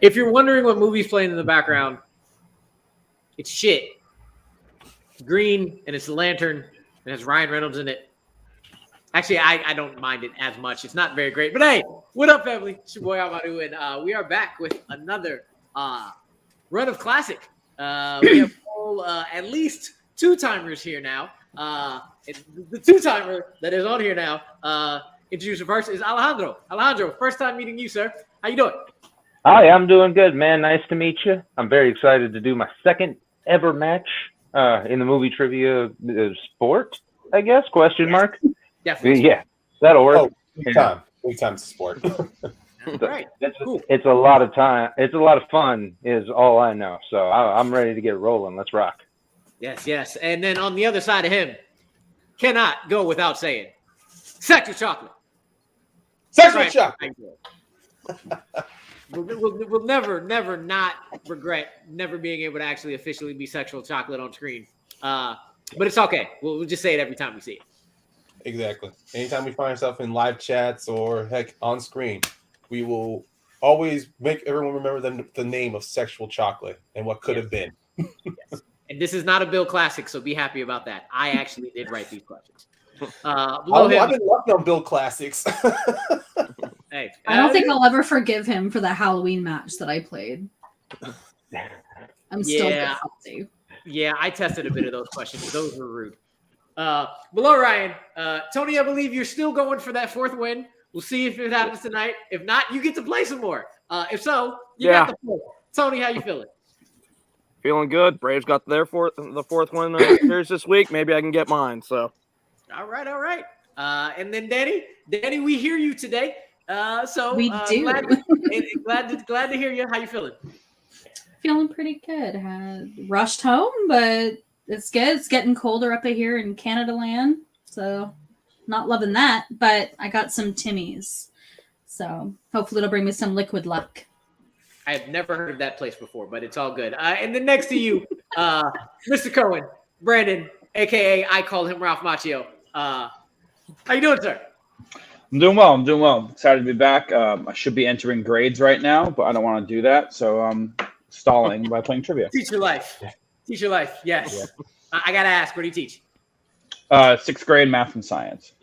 If you're wondering what movie's playing in the background, it's shit. It's green, and it's a lantern, and it has Ryan Reynolds in it. Actually, I don't mind it as much. It's not very great. But hey, what up, family? It's your boy Amadou, and we are back with another run of classic. We have at least two-timers here now. The two-timer that is on here now, introducing first is Alejandro. Alejandro, first time meeting you, sir. How you doing? Hi, I'm doing good, man. Nice to meet you. I'm very excited to do my second ever match in the movie trivia sport, I guess, question mark. Definitely. Yeah, that'll work. Big time sport. Right. Cool. It's a lot of time. It's a lot of fun is all I know. So I'm ready to get rolling. Let's rock. Yes. And then on the other side of him, cannot go without saying, Sexual Chocolate. Sexual Chocolate. We'll never not regret never being able to actually officially be Sexual Chocolate on screen. But it's okay. We'll just say it every time we see it. Exactly. Anytime we find ourselves in live chats or heck on screen, we will always make everyone remember the name of Sexual Chocolate and what could have been. Yes. And this is not a Bill classic, so be happy about that. I actually did write these questions. I've been working on Bill classics. Hey, I don't think I'll ever forgive him for the Halloween match that I played. I'm still salty. Yeah, I tested a bit of those questions. Those were rude. Below Ryan, Tony, I believe you're still going for that fourth win. We'll see if it happens tonight. If not, you get to play some more. If so, you got the fourth. Tony, how you feeling? Feeling good. Braves got the fourth win series this week. Maybe I can get mine. So, all right. And then Danny, we hear you today. So we do. Glad to hear you. How you feeling? Feeling pretty good. Had rushed home, but it's good. It's getting colder up here in Canada land, so not loving that. But I got some Timmy's, so hopefully it'll bring me some liquid luck. I have never heard of that place before, but it's all good. And then next to you, Mr. Cohen, Brandon, aka I call him Ralph Macchio. How you doing, sir? I'm doing well. Excited to be back. I should be entering grades right now, but I don't want to do that, so I'm stalling by playing trivia. Teach your life. Yes. Yeah. I gotta ask, what do you teach? 6th grade math and science.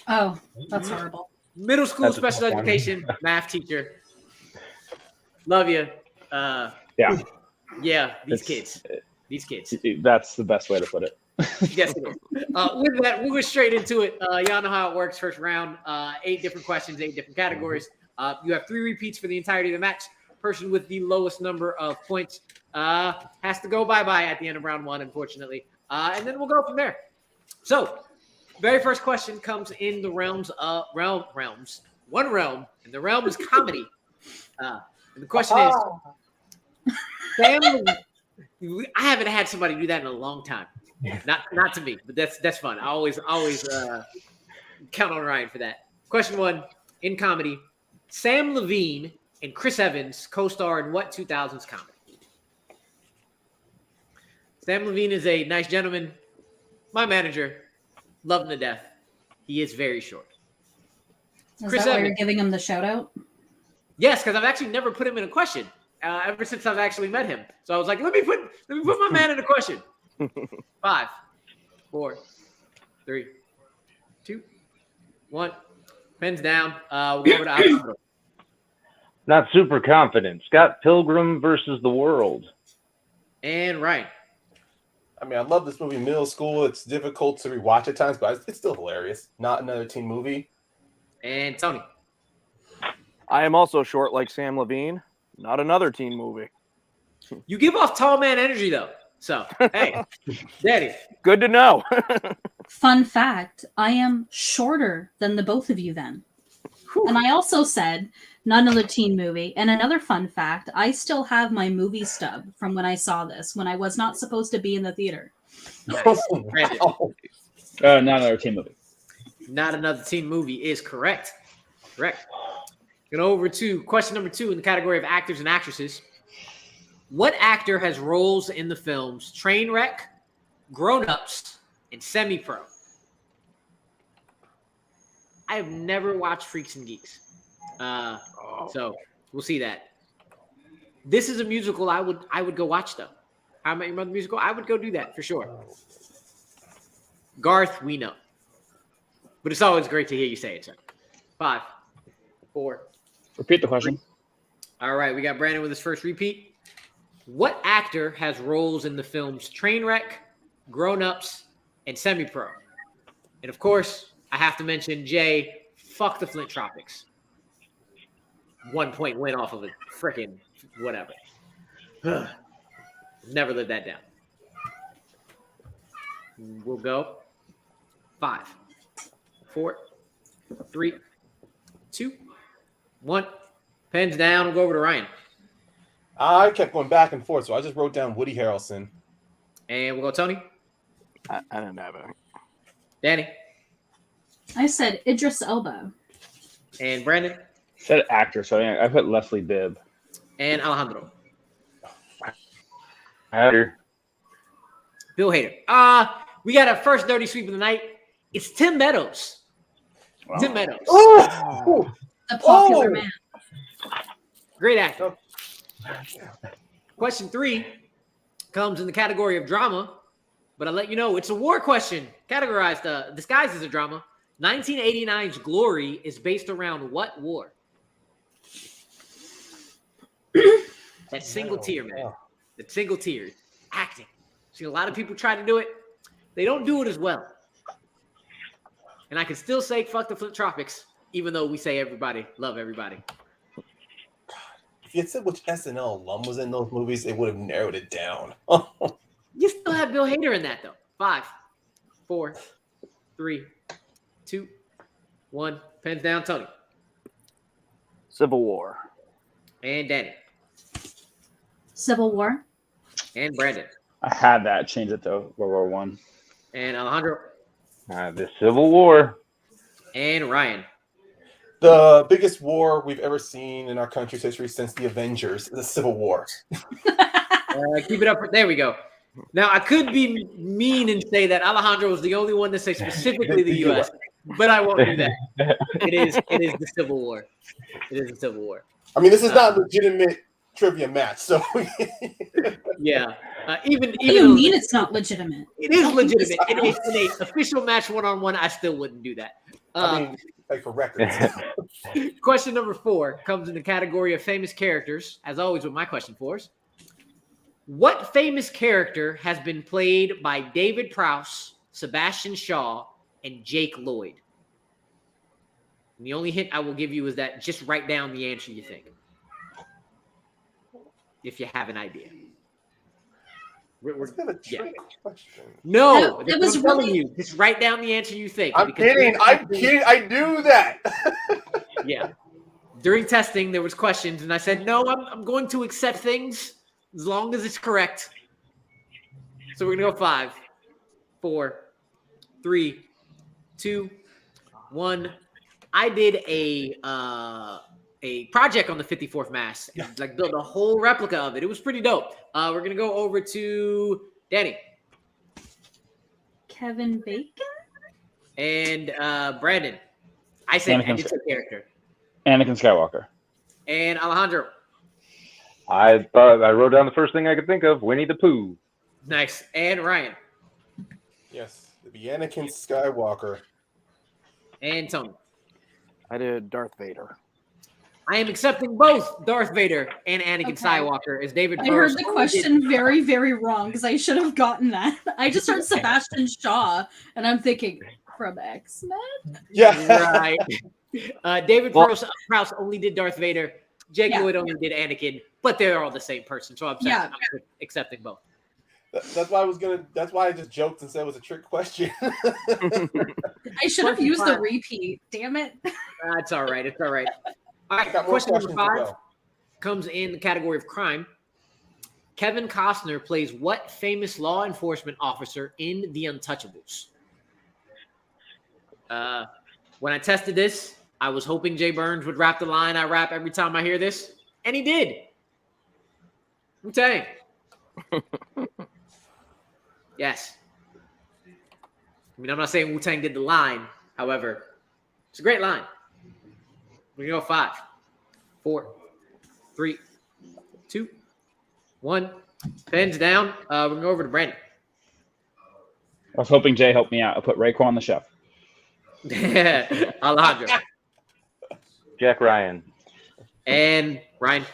Oh, that's horrible. Middle school special education math teacher. Love you. Yeah. These kids. That's the best way to put it. Yes, it is. With that, we'll go straight into it. Y'all know how it works. First round, 8 different questions, 8 different categories. You have 3 repeats for the entirety of the match. Person with the lowest number of points has to go bye-bye at the end of round 1, unfortunately. And then we'll go from there. So, very first question comes in the realms of realms. One realm, and the realm is comedy. And the question is, I haven't had somebody do that in a long time. Not to me, but that's fun. I always count on Ryan for that. Question 1, in comedy, Sam Levine and Chris Evans co-star in what 2000s comedy? Sam Levine is a nice gentleman. My manager, love him to death. He is very short. Chris Evans, why you're giving him the shout out? Yes, because I've actually never put him in a question ever since I've actually met him. So I was like, let me put my man in a question. 5, 4, 3, 2, 1. Pens down. We'll go over to Alejandro. Not super confident. Scott Pilgrim versus the World. And Ryan. I mean, I love this movie in middle school. It's difficult to rewatch at times, but it's still hilarious. Not another teen movie. And Tony. I am also short like Sam Levine. Not another teen movie. You give off tall man energy, though. So, hey, Daddy. Good to know. Fun fact, I am shorter than the both of you then. Whew. And I also said, not another teen movie. And another fun fact, I still have my movie stub from when I saw this, when I was not supposed to be in the theater. Nice. Not another teen movie. Not another teen movie is correct. Correct. Going over to question number 2 in the category of actors and actresses. What actor has roles in the films Trainwreck, Grown Ups, and Semi-Pro? I have never watched Freaks and Geeks. So we'll see that. This is a musical I would go watch though. How I Met Your Mother musical? I would go do that for sure. Garth, we know. But it's always great to hear you say it, sir. 5, 4. Repeat the question. All right, we got Brandon with his first repeat. What actor has roles in the films Trainwreck, Grown Ups, and Semi Pro? And of course, I have to mention Jay, fuck the Flint Tropics. 1 point win off of a freaking whatever. Never lived that down. We'll go 5, 4, 3, 2, 1. Pens down. We'll go over to Ryan. I kept going back and forth, so I just wrote down Woody Harrelson. And we'll go Tony. I didn't have it. Danny. I said Idris Elba. And Brandon. Said actor, so I put Leslie Bibb. And Alejandro. Hatter. Bill Hader. We got our first dirty sweep of the night. It's Tim Meadows. Wow. Tim Meadows. Oh! The popular man. Great actor. Question 3 comes in the category of drama, but I'll let you know it's a war question, categorized, disguised as a drama. 1989's Glory is based around what war? That single tier, man. That single tier. Acting. Seen a lot of people try to do it. They don't do it as well. And I can still say fuck the Flint Tropics, even though we say everybody, love everybody. If you had said which SNL alum was in those movies, it would have narrowed it down. You still have Bill Hader in that, though. 5, 4, 3, 2, 1. Pens down, Tony. Civil War. And Danny. Civil War. And Brandon. I had that. Change it to World War One. And Alejandro. The Civil War. And Ryan. The biggest war we've ever seen in our country's history since the Avengers, the Civil War. Keep it up. There we go. Now, I could be mean and say that Alejandro was the only one to say specifically the U.S., but I won't do that. It is the Civil War. It is the Civil War. I mean, this is not a legitimate trivia match, so Yeah. Even What do you mean it's not legitimate? it is legitimate. In a official match one-on-one, I still wouldn't do that. I mean, like for records. Question number 4 comes in the category of famous characters, as always with my question 4s. What famous character has been played by David Prowse, Sebastian Shaw, and Jake Lloyd? And the only hint I will give you is that just write down the answer you think, if you have an idea. It's kind of a trick question. No, It that's was what I'm telling really- you. Just write down the answer you think. I'm because kidding. I'm kidding. I knew that. Yeah. During testing, there was questions, and I said, no, I'm going to accept things as long as it's correct. So we're going to go 5, 4, 3, 2, 1. I did a project on the 54th Mass, and like built a whole replica of it. It was pretty dope. We're going to go over to Danny Kevin Bacon? and Brandon. I said Anakin it's a character. Anakin Skywalker. And Alejandro. I wrote down the first thing I could think of, Winnie the Pooh. Nice. And Ryan. Yes, the Anakin Skywalker. And Tony. I did Darth Vader. I am accepting both Darth Vader and Anakin Okay. Skywalker as David I Prowse heard the only did- question very, very wrong because I should have gotten that. I just heard Sebastian Shaw, and I'm thinking, from X-Men? Yeah. Right. David Well- Prowse only did Darth Vader. Jake Yeah. Lloyd only did Anakin, but they're all the same person. So I'm accepting both. That's why I was gonna. That's why I just joked and said it was a trick question. I should have used the repeat. Damn it. That's all right. It's all right. All I right. got more Question number questions to 5 go. comes in the category of crime. Kevin Costner plays what famous law enforcement officer in The Untouchables? When I tested this, I was hoping Jay Burns would rap the line I rap every time I hear this, and he did. Wu-Tang. Yes. I mean, I'm not saying Wu-Tang did the line. However, it's a great line. We're going to go 5, 4, 3, 2, 1. Pens down. We're going to go over to Brandon. I was hoping Jay helped me out. I put Raekwon the chef. Alejandro. Jack Ryan. And Ryan.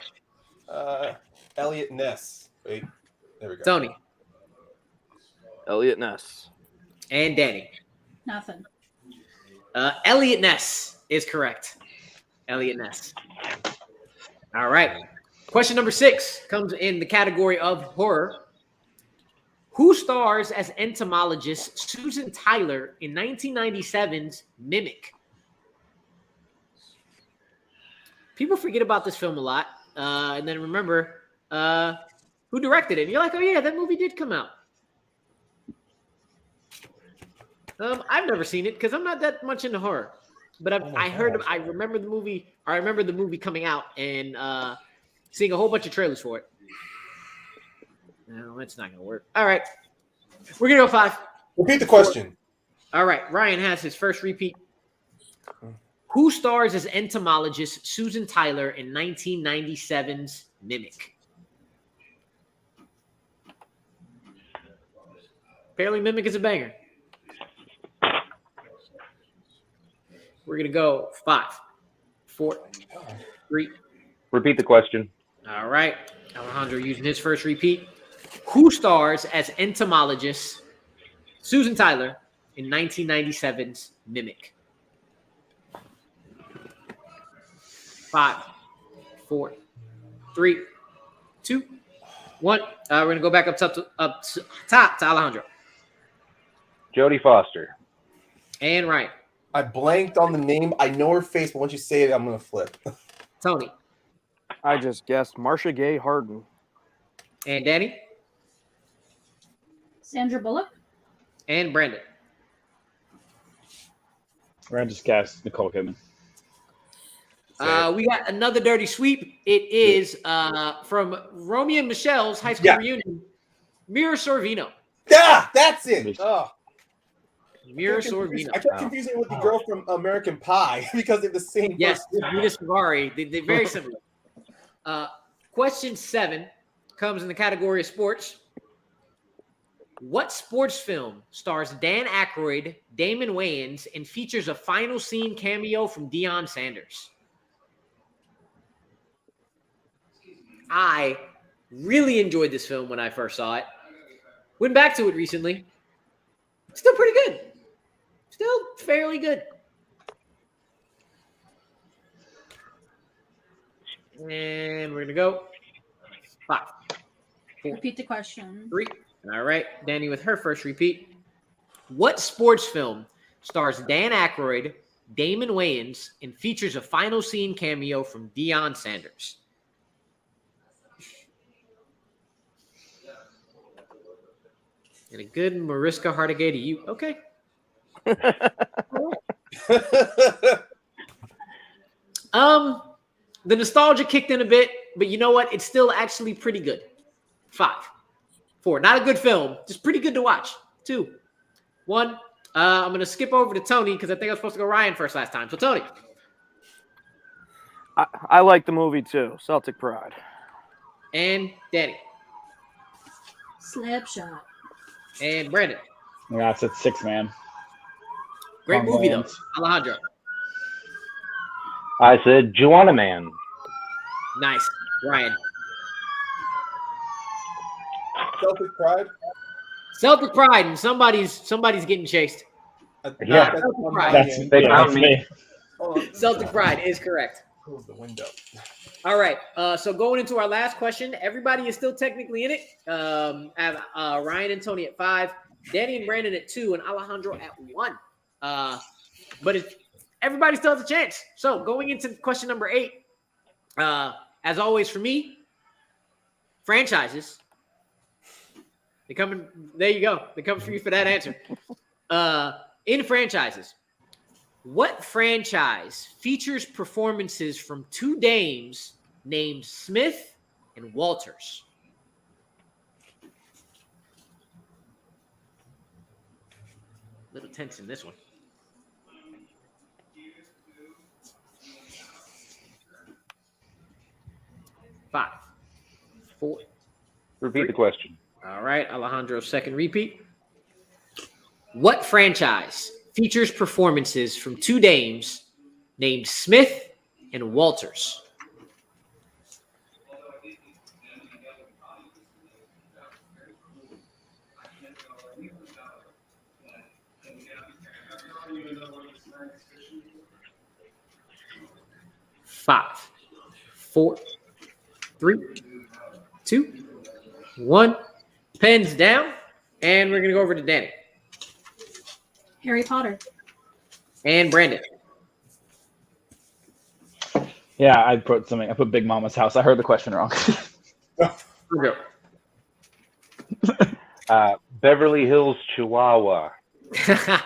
Elliot Ness. Wait, there we go. Tony. Elliot Ness. And Danny. Nothing. Elliot Ness is correct. Elliot Ness. All right. Question number 6 comes in the category of horror. Who stars as entomologist Susan Tyler in 1997's Mimic? People forget about this film a lot, and then remember who directed it. And you're like, oh yeah, that movie did come out. I've never seen it because I'm not that much into horror, but I remember the movie. I remember the movie coming out and seeing a whole bunch of trailers for it. No, that's not gonna work. All right, we're gonna go 5. Repeat the question. 4. All right, Ryan has his first repeat. Who stars as entomologist Susan Tyler in 1997's Mimic? Apparently, Mimic is a banger. We're gonna go 5, 4, 3. Repeat the question. All right, Alejandro using his first repeat. Who stars as entomologist Susan Tyler in 1997's Mimic? 5, 4, 3, 2, 1. We're gonna go back up top to Alejandro Jodie Foster. and Ryan. I blanked on the name. I know her face, but once you say it, I'm gonna flip. Tony I just guessed Marsha Gay Harden. and Danny Sandra Bullock. and Brandon. We're gonna just guess Nicole Kidman. We got another dirty sweep. It is from Romeo and Michelle's high school reunion. Mira Sorvino. Yeah, that's it. Oh, Mira Sorvino. I kept confusing it with the girl from American Pie because they're the same. Yes, person. Rita Savari. They're very similar. Question 7 comes in the category of sports. What sports film stars Dan Aykroyd, Damon Wayans, and features a final scene cameo from Deion Sanders? I really enjoyed this film when I first saw it. Went back to it recently. Still pretty good. Still fairly good. And we're going to go 5, 4, Repeat the question. 3. All right. Danny with her first repeat. What sports film stars Dan Aykroyd, Damon Wayans, and features a final scene cameo from Deion Sanders? And a good Mariska Hargitay to you. Okay. The nostalgia kicked in a bit, but you know what? It's still actually pretty good. 5, 4. Not a good film, just pretty good to watch. 2, 1. I'm going to skip over to Tony because I think I was supposed to go Ryan first last time. So, Tony. I like the movie too. Celtic Pride. And Danny. Slapshot. And Brandon. Yeah, that's at 6, man. Great Tom movie, though. Hanks. Alejandro. I said Juana Man. Nice. Ryan. Celtic Pride. Celtic Pride, and somebody's getting chased. Yeah. Celtic Pride. They That's found me. me. Celtic Pride is correct. Close the window. All right. So going into our last question, everybody is still technically in it. Have Ryan and Tony at 5, Danny and Brandon at 2, and Alejandro at 1. But everybody still has a chance. So going into question number 8, as always for me, franchises. They coming. There you go. They come for you for that answer. In franchises, what franchise features performances from 2 dames named Smith and Walters? Little tense in this one. 5, 4, Repeat the question. All right, Alejandro's second repeat. What franchise features performances from two dames named Smith and Walters? Five, 4, 3, 2, 1. Pens down, and we're gonna go over to Danny Harry Potter. and Brandon. Yeah, I put something. I put Big Mama's house. I heard the question wrong. We'll Beverly Hills, Chihuahua. go.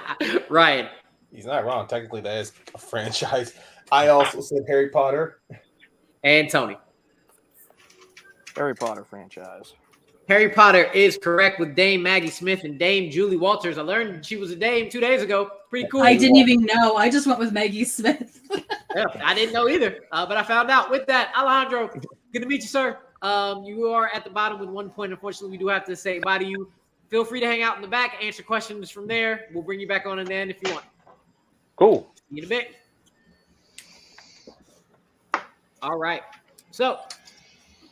Ryan. He's not wrong. Technically, that is a franchise. I also said Harry Potter. And Tony. Harry Potter franchise. Harry Potter is correct with Dame Maggie Smith and Dame Julie Walters. I learned she was a dame 2 days ago. Pretty cool. I didn't even know. I just went with Maggie Smith. Yeah, I didn't know either, but I found out. With that, Alejandro, good to meet you, sir. You are at the bottom with 1 point. Unfortunately, we do have to say bye to you. Feel free to hang out in the back, answer questions from there. We'll bring you back on in the end if you want. Cool. See you in a bit. All right. So,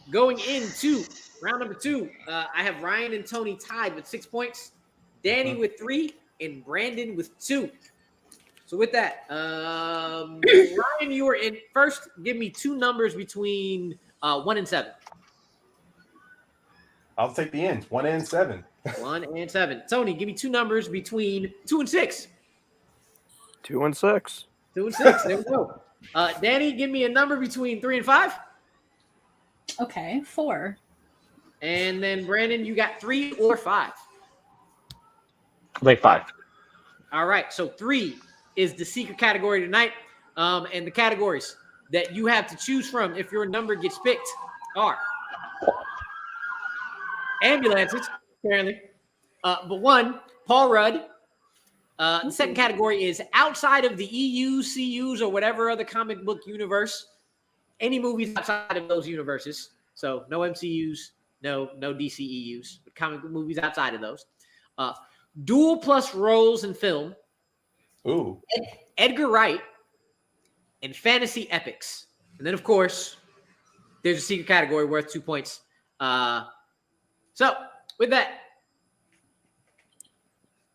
going into round number 2, I have Ryan and Tony tied with 6 points, Danny with 3, and Brandon with 2. So with that, Ryan, you were in first. Give me 2 numbers between 1 and 7. I'll take the end. 1 and 7. 1 and 7. Tony, give me 2 numbers between 2 and 6. 2 and 6. 2 and 6. There we go. Danny, give me a number between 3 and 5. Okay, 4. And then Brandon, you got 3 or 5. Like 5. All right. So 3 is the secret category tonight. And the categories that you have to choose from if your number gets picked are ambulances, apparently. But 1, Paul Rudd. The second category is outside of the EU, CUs, or whatever other comic book universe. Any movies outside of those universes. So no MCUs, no DCEUs, but comic book movies outside of those. Dual plus roles in film. Ooh. Edgar Wright, and fantasy epics. And then, of course, there's a secret category worth 2 points. So, with that,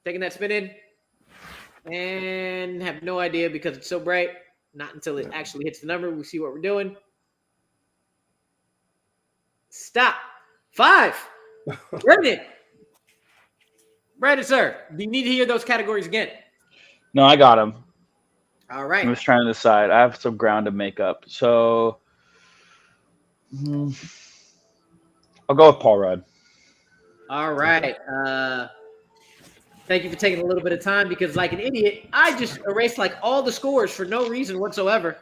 taking that spin in, and have no idea because it's so bright. Not until it actually hits the number. We see what we're doing. Stop. 5. Brandon. Brandon, sir, do you need to hear those categories again? No, I got him. All right. I'm just trying to decide. I have some ground to make up. So I'll go with Paul Rudd. All right. Thank you for taking a little bit of time because, like an idiot, I just erased like all the scores for no reason whatsoever,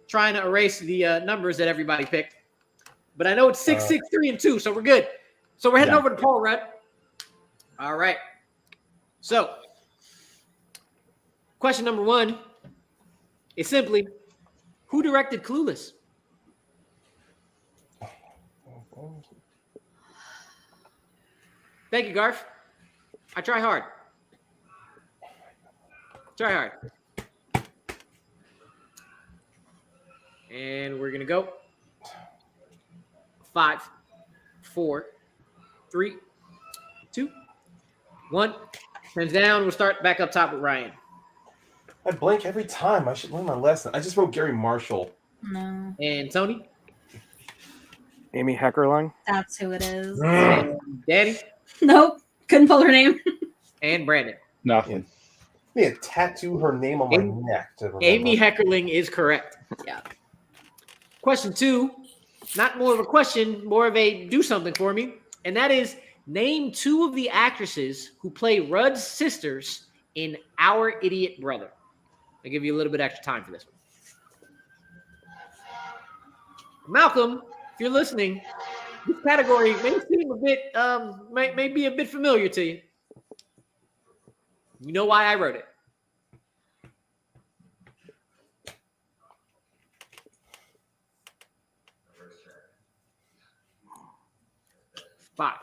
trying to erase the numbers that everybody picked. But I know it's 6, 6, 3, and 2, so we're good. So we're heading over to Paul Rudd. All right. So, question number 1 is simply, who directed Clueless? Thank you, Garth. I try hard. Try hard. And we're going to go. 5, 4, 3, 2, 1. Hands down. We'll start back up top with Ryan. I blank every time. I should learn my lesson. I just wrote Gary Marshall. No, And Tony. Amy Heckerling. that's who it is. And Danny. Nope, couldn't pull her name. And Brandon. Nothing. Me to tattoo her name on my neck. To remember. Amy Heckerling is correct. Yeah. Question 2, not more of a question, more of a do something for me. And that is, name 2 of the actresses who play Rudd's sisters in Our Idiot Brother. I'll give you a little bit extra time for this one. Malcolm, if you're listening, this category may seem a bit, may be a bit familiar to you. You know why I wrote it. 5,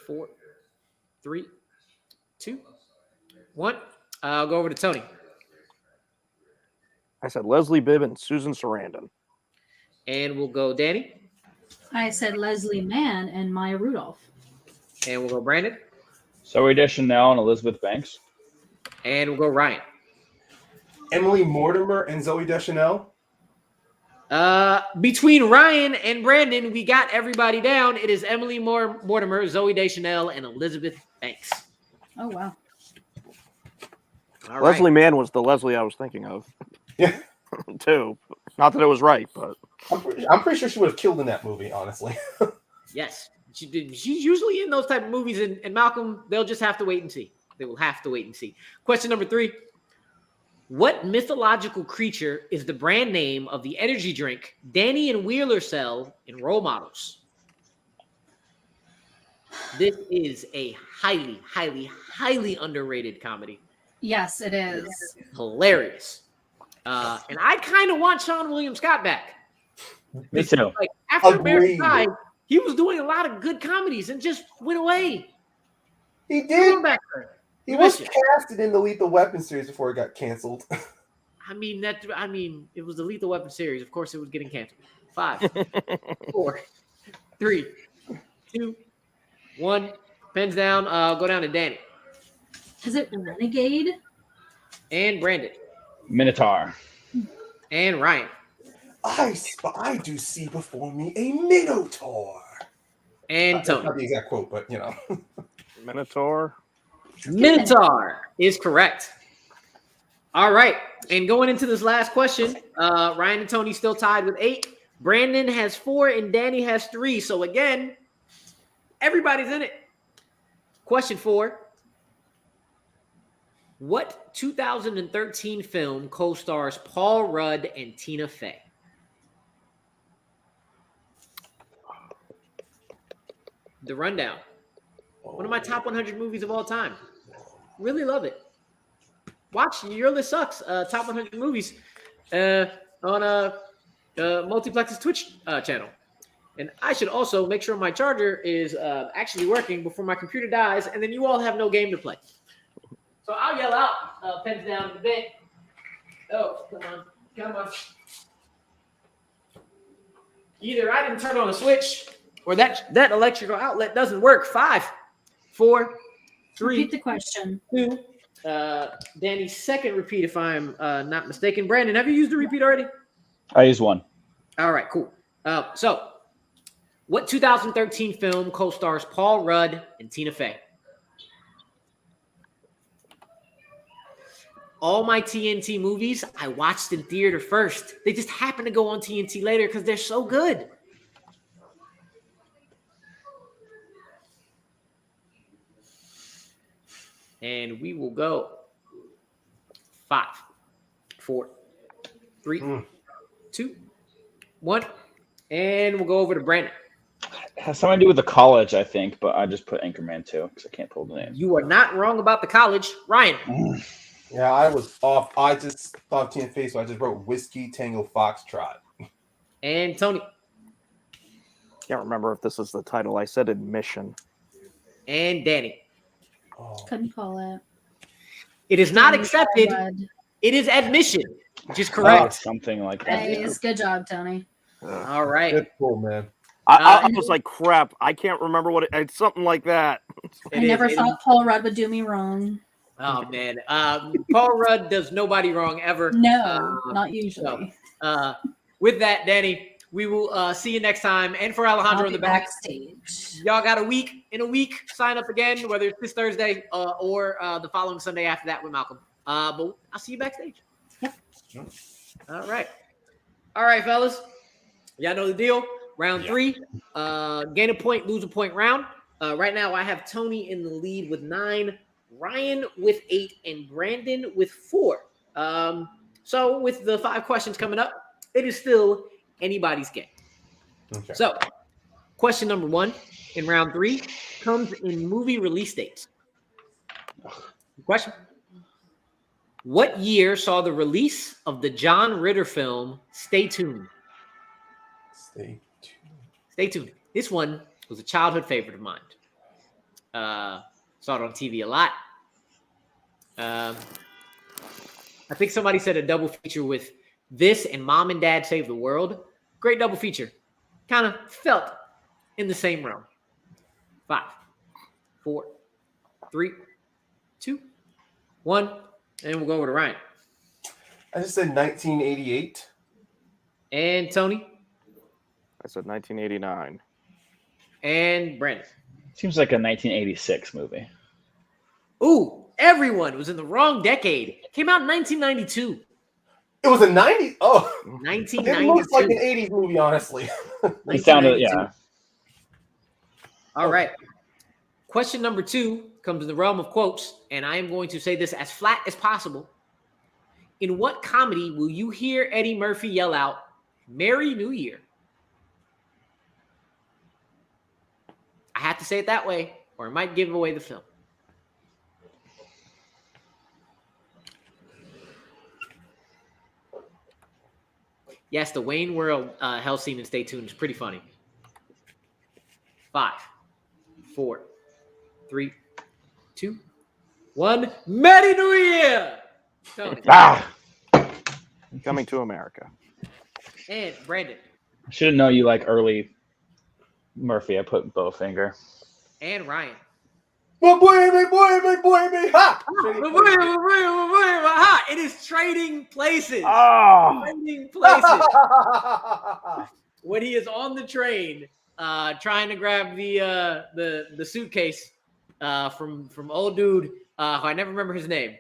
4, 3, 2, 1. I'll go over to Tony. I said Leslie Bibb and Susan Sarandon. And we'll go Danny. I said Leslie Mann and Maya Rudolph. And we'll go Brandon. Zoe Deschanel and Elizabeth Banks. And we'll go Ryan. Emily Mortimer and Zoe Deschanel. Between Ryan and Brandon, we got everybody down. It is Emily Mortimer, Zoe Deschanel, and Elizabeth Banks. Oh, wow. All Leslie right. Mann was the Leslie I was thinking of. Yeah. Too. Not that it was right, but I'm pretty sure she would have killed in that movie, honestly. Yes. She's usually in those type of movies, and Malcolm, they'll just have to wait and see. They will have to wait and see. Question number 3. What mythological creature is the brand name of the energy drink Danny and Wheeler sell in Role Models? This is a highly, highly, highly underrated comedy. Yes, it is. Hilarious. And I kind of want Sean William Scott back. Me too. Like, after Agreed. American Pie, he was doing a lot of good comedies and just went away. He Come did. back there. He We was miss you. casted in the Lethal Weapon series before it got canceled. I mean, it was the Lethal Weapon series. Of course, it was getting canceled. 5, 4, 3, 2, 1. Pens down. Go down to Danny Is it Renegade? and Brandon Minotaur. and Ryan. I do see before me a Minotaur. And That's Tony. not the exact quote, but you know. Minotaur. Minotaur is correct. All right. And going into this last question, Ryan and Tony still tied with 8. Brandon has 4 and Danny has 3. So again, everybody's in it. Question 4. What 2013 film co-stars Paul Rudd and Tina Fey? The Rundown. One of my top 100 movies of all time. Really love it. Watch Your List Sucks. Top 100 movies on Multiplex's Twitch channel. And I should also make sure my charger is actually working before my computer dies, and then you all have no game to play. So I'll yell out, pens down a bit. Oh, come on. Either I didn't turn on a switch, or that electrical outlet doesn't work. 5, 4, 3, Repeat the question. 2. Danny's second repeat, if I'm not mistaken. Brandon, have you used the repeat already? I used one. All right, cool. So, what 2013 film co-stars Paul Rudd and Tina Fey? All my TNT movies I watched in theater first. They just happen to go on TNT later because they're so good. And we will go 5, 4, 3, 2, 1. And we'll go over to Brandon. It has something to do with the college, I think, but I just put Anchorman 2 because I can't pull the name. You are not wrong about the college. Ryan. Yeah, I was off. I just thought Tina Fey, so I just wrote Whiskey Tango Foxtrot. And Tony. Can't remember if this is the title. I said Admission. And Danny. Oh. Couldn't call it. It is not accepted. It is Admission, which is correct. Something like that. Nice. Good job, Tony. All right. Good cool, man. I was like, crap. I can't remember what it's something like that. I never thought Paul Rudd would do me wrong. Oh, man. Paul Rudd does nobody wrong ever. No, not usually. With that, Danny, we will see you next time. And for Alejandro in the back. Backstage. Y'all got a week. In a week, sign up again, whether it's this Thursday or the following Sunday after that with Malcolm. But I'll see you backstage. Yep. All right. All right, fellas. Y'all know the deal. Round 3. Gain a point, lose a point round. Right now, I have Tony in the lead with 9, Ryan with 8, and Brandon with 4. So with the 5 questions coming up, it is still anybody's game. Okay. So, question number 1 in round 3 comes in movie release dates. Question: what year saw the release of the John Ritter film Stay Tuned? Stay tuned. Stay tuned. This one was a childhood favorite of mine. Saw it on TV a lot. I think somebody said a double feature with this and Mom and Dad Save the World. Great double feature. Kind of felt in the same realm. 5, 4, 3, 2, 1, and we'll go over to Ryan. I just said 1988. And Tony. I said 1989. And Brandon. Seems like a 1986 movie. Ooh, everyone was in the wrong decade. Came out in 1992. It was a 90s. Oh, 1992. it looks like an 80s movie, honestly. It sounded, yeah. All right. Question number 2 comes in the realm of quotes, and I am going to say this as flat as possible. In what comedy will you hear Eddie Murphy yell out, "Merry New Year"? I have to say it that way, or it might give away the film. Yes, the Wayne World hell scene in Stay Tuned is pretty funny. 5, 4, 3, 2, 1. Merry New Year! Tony. Coming to America. And Brandon. I should have known you like early Murphy. I put Bowfinger. And Ryan. Boy, ha! It is Trading Places. Oh, Trading Places. When he is on the train, trying to grab the suitcase from old dude who I never remember his name.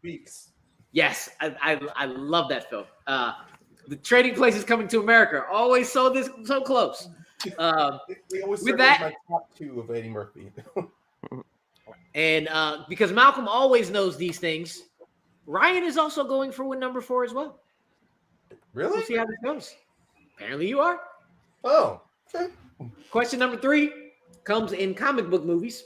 Beaks. Yes, I love that film. The Trading Places Coming to America. Always so close. They always With serve that- as my top 2 of Eddie Murphy. And because Malcolm always knows these things, Ryan is also going for win number 4 as well. Really? We'll see how this goes. Apparently you are. Oh, okay. Question number 3 comes in comic book movies.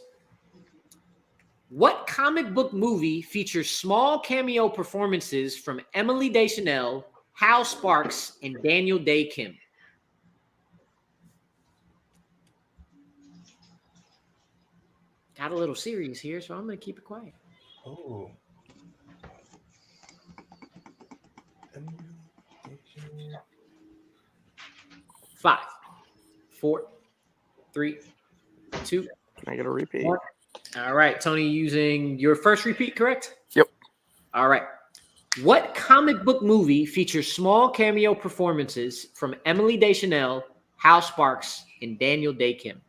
What comic book movie features small cameo performances from Emily Deschanel, Hal Sparks, and Daniel Day Kim? Got a little serious here, so I'm going to keep it quiet. Oh. 5, 4, 3, 2. can I get a repeat? 1. All right, Tony, using your first repeat, correct? Yep. All right. What comic book movie features small cameo performances from Emily Deschanel, Hal Sparks, and Daniel Day Kim?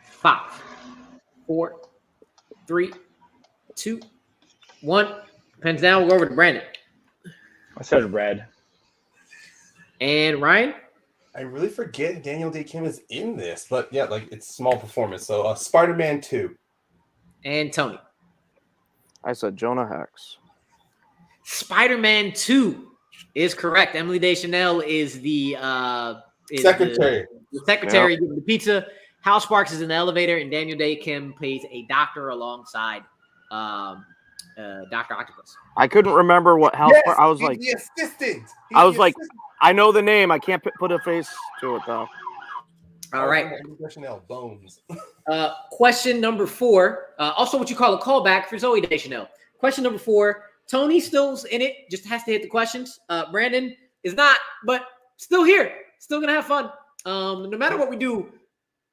Five, 4, 3, 2, 1. Pens down. We'll go over to Brandon. I said Red. And Ryan? I really forget Daniel Day Kim is in this, but yeah, like it's small performance. So Spider-Man 2. And Tony. I said Jonah Hex. Spider-Man 2 is correct. Emily Deschanel is the Secretary. The secretary giving the pizza. Hal Sparks is in the elevator, and Daniel Day Kim plays a doctor alongside Dr. Octopus. I couldn't remember what Hal. Yes, I was he's like, the assistant. I was like, I know the name. I can't put a face to it though. All right. Deschanel, Bones. Question number 4. Also, what you call a callback for Zoe Deschanel. Question number 4. Tony still's in it. Just has to hit the questions. Brandon is not, but still here. Still gonna have fun. No matter what we do,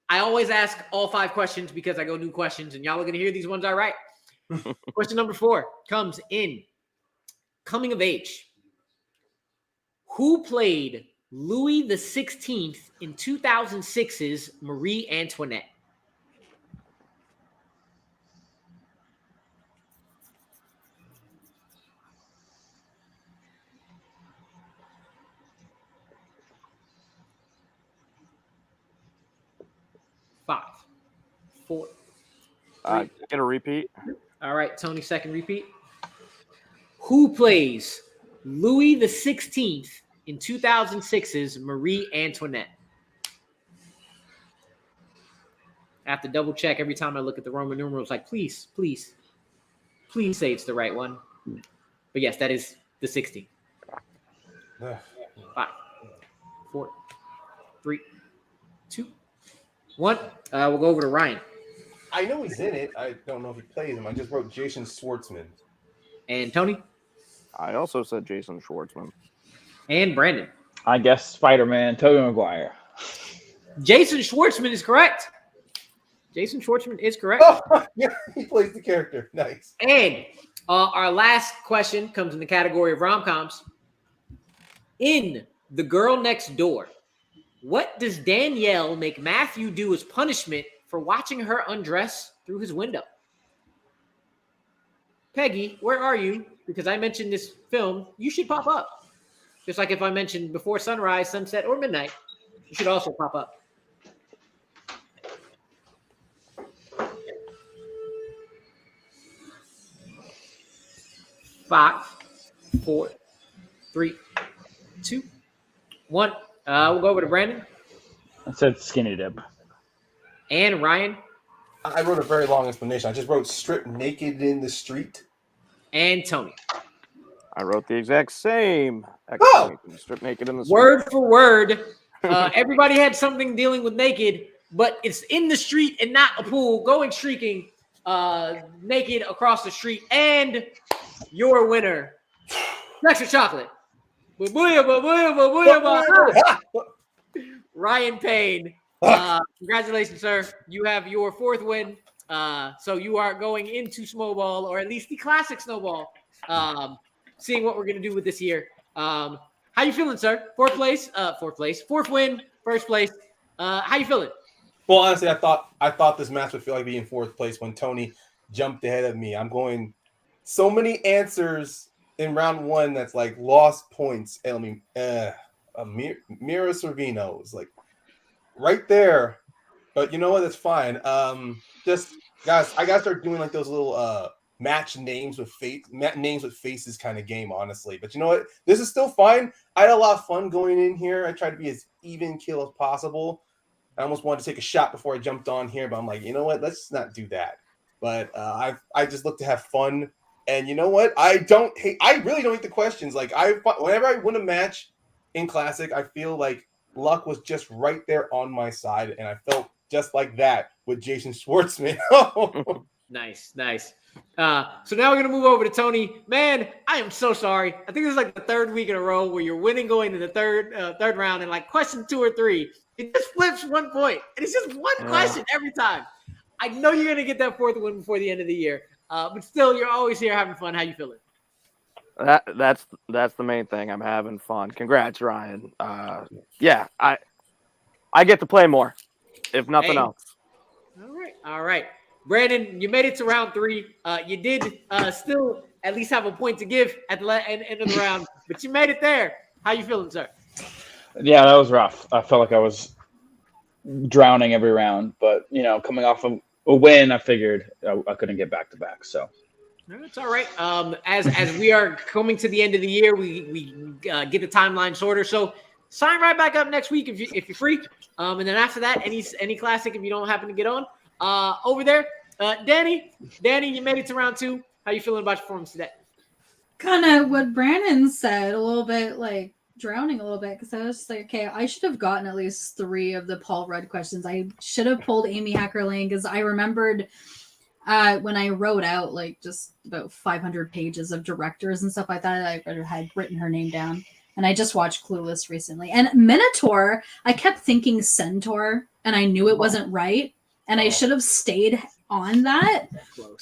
I always ask all 5 questions because I go new questions, and y'all are gonna hear these ones I write. Question number 4 comes in coming of age. Who played Louis XVI in 2006's Marie Antoinette? Five, 4. Get a repeat. All right, Tony, second repeat. Who plays Louis XVI in 2006's Marie Antoinette? I have to double check every time I look at the Roman numerals. Like, please say it's the right one. But yes, that is the 60. 5, 4, 3, 2, 1. We'll go over to Ryan. I know he's in it. I don't know if he plays him. I just wrote Jason Schwartzman. And Tony. I also said Jason Schwartzman. And Brandon. I guess Spider-Man, Tobey Maguire. Jason Schwartzman is correct. Jason Schwartzman is correct. Oh, yeah, he plays the character. Nice. And our last question comes in the category of rom-coms. In The Girl Next Door, what does Danielle make Matthew do as punishment for watching her undress through his window? Peggy, where are you? Because I mentioned this film, you should pop up. Just like if I mentioned Before Sunrise, Sunset, or Midnight, you should also pop up. 5, 4, 3, 2, 1. We'll go over to Brandon. I said skinny dip. And Ryan. I wrote a very long explanation. I just wrote strip naked in the street. And Tony. I wrote the exact same. Oh! Strip naked in the street. Word for word. Everybody had something dealing with naked, but it's in the street and not a pool, going streaking naked across the street. And your winner, Extra Chocolate. Ryan Payne. Congratulations, sir. You have your 4th win. So you are going into Snowball, or at least the classic Snowball, seeing what we're going to do with this year. How you feeling, sir? 4th place? 4th win, 1st place. How you feeling? Well, honestly, I thought this match would feel like being 4th place when Tony jumped ahead of me. I'm going so many answers in round 1 that's like lost points. I mean, Mira Sorvino is like right there. But you know what? That's fine. Just guys, I gotta start doing like those little match names with faces kind of game, honestly. But you know what? This is still fine. I had a lot of fun going in here. I tried to be as even kill as possible. I almost wanted to take a shot before I jumped on here, but I'm like, you know what? Let's not do that. But I just look to have fun. And you know what? I really don't hate the questions. Like whenever I win a match in Classic, I feel like luck was just right there on my side, and I felt just like that with Jason Schwartzman. Nice. So now we're going to move over to Tony. Man, I am so sorry. I think this is like the 3rd week in a row where you're winning going to the third round, and like question 2 or 3, it just flips 1 point. And it's just one question every time. I know you're going to get that 4th win before the end of the year, but still, you're always here having fun. How you feeling? That's the main thing. I'm having fun. Congrats, Ryan. Yeah, I get to play more, if nothing else. All right. Brandon, you made it to round 3. You did still at least have a point to give at the end of the round, but you made it there. How you feeling, sir? Yeah, that was rough. I felt like I was drowning every round, but coming off of a win, I figured I couldn't get back to back. So it's all right. As we are coming to the end of the year, we get the timeline shorter. So sign right back up next week if you're free. And then after that, any Classic if you don't happen to get on. Over there, Danny, you made it to round 2. How you feeling about your performance today? Kind of what Brandon said, a little bit like drowning a little bit, because I was like, okay, I should have gotten at least 3 of the Paul Rudd questions. I should have pulled Amy Hacker Lane, because I remembered when I wrote out like just about 500 pages of directors and stuff like that, I had written her name down. And I just watched Clueless recently. And Minotaur, I kept thinking Centaur, and I knew it wasn't right. And I should have stayed on that.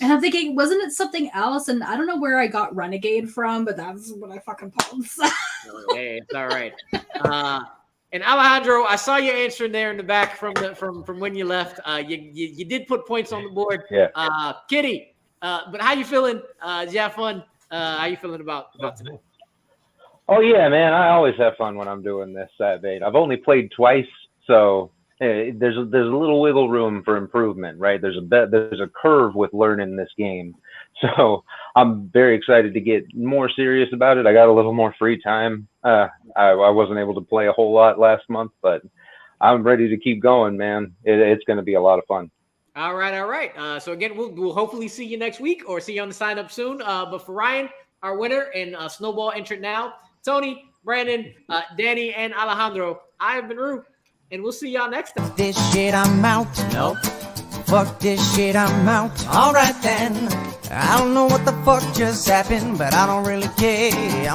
And I'm thinking, wasn't it something else? And I don't know where I got Renegade from, but that's what I fucking pulled. Hey, it's all right. And Alejandro, I saw you answering there in the back from when you left. You did put points on the board. Yeah. Kitty, but how you feeling? Did you have fun? How you feeling about today? Oh yeah, man! I always have fun when I'm doing this. I've only played twice, so there's a little wiggle room for improvement, right? There's a curve with learning this game, so I'm very excited to get more serious about it. I got a little more free time. I wasn't able to play a whole lot last month, but I'm ready to keep going, man. It's going to be a lot of fun. All right. So again, we'll hopefully see you next week or see you on the sign up soon. But for Ryan, our winner, and Snowball entered now, Tony, Brandon, Danny, and Alejandro, I have been Rue, and we'll see y'all next time. This shit, I'm out. Nope. Fuck this shit, I'm out. Alright then. I don't know what the fuck just happened, but I don't really care.